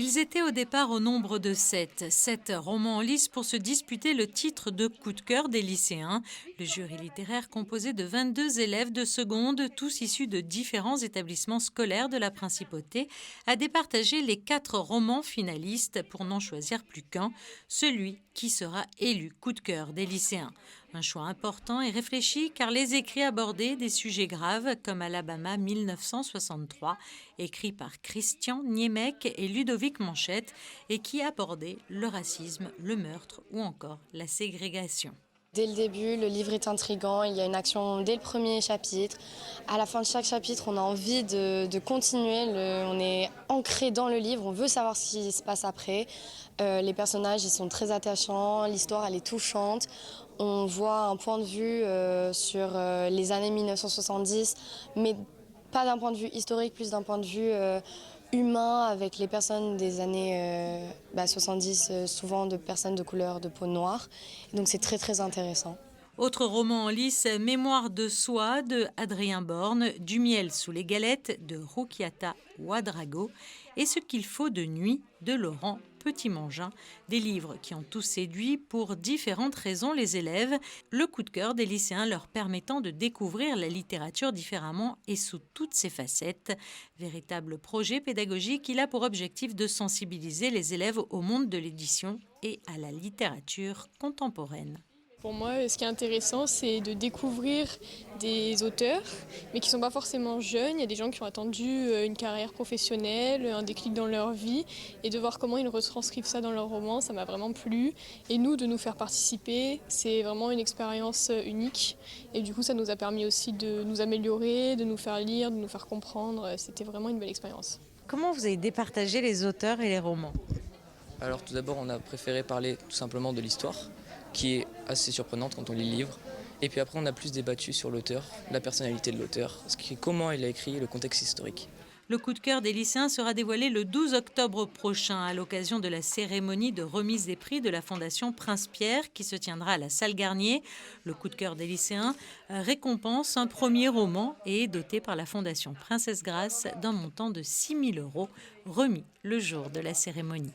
Ils étaient au départ au nombre de 7 romans en lice pour se disputer le titre de coup de cœur des lycéens. Le jury littéraire composé de 22 élèves de seconde, tous issus de différents établissements scolaires de la Principauté, a départagé les 4 romans finalistes pour n'en choisir plus qu'un, celui qui sera élu coup de cœur des lycéens. Un choix important et réfléchi car les écrits abordaient des sujets graves comme Alabama 1963, écrit par Christian Niemiec et Ludovic Manchette, et qui abordait le racisme, le meurtre ou encore la ségrégation. Dès le début, le livre est intriguant, il y a une action dès le premier chapitre. À la fin de chaque chapitre, on a envie de continuer, on est ancré dans le livre, on veut savoir ce qui se passe après. Les personnages, ils sont très attachants, l'histoire, elle est touchante. On voit un point de vue sur les années 1970, mais pas d'un point de vue historique, plus d'un point de vue humain avec les personnes des années 70, souvent de personnes de couleur de peau noire. Donc c'est très très intéressant. Autre roman en lice, Mémoire de soie de Adrien Borne, Du miel sous les galettes de Rukiata Ouedraogo et Ce qu'il faut de nuit de Laurent Petit-Mangin. Des livres qui ont tous séduit pour différentes raisons les élèves. Le coup de cœur des lycéens leur permettant de découvrir la littérature différemment et sous toutes ses facettes. Véritable projet pédagogique, il a pour objectif de sensibiliser les élèves au monde de l'édition et à la littérature contemporaine. Pour moi, ce qui est intéressant, c'est de découvrir des auteurs, mais qui ne sont pas forcément jeunes. Il y a des gens qui ont attendu une carrière professionnelle, un déclic dans leur vie, et de voir comment ils retranscrivent ça dans leurs romans, ça m'a vraiment plu. Et nous, de nous faire participer, c'est vraiment une expérience unique. Et du coup, ça nous a permis aussi de nous améliorer, de nous faire lire, de nous faire comprendre. C'était vraiment une belle expérience. Comment vous avez départagé les auteurs et les romans ? Alors tout d'abord, on a préféré parler tout simplement de l'histoire, qui est assez surprenante quand on lit le livre. Et puis après, on a plus débattu sur l'auteur, la personnalité de l'auteur, comment il a écrit, le contexte historique. Le coup de cœur des lycéens sera dévoilé le 12 octobre prochain à l'occasion de la cérémonie de remise des prix de la Fondation Prince-Pierre qui se tiendra à la salle Garnier. Le coup de cœur des lycéens récompense un premier roman et est doté par la Fondation Princesse Grace d'un montant de 6 000 € remis le jour de la cérémonie.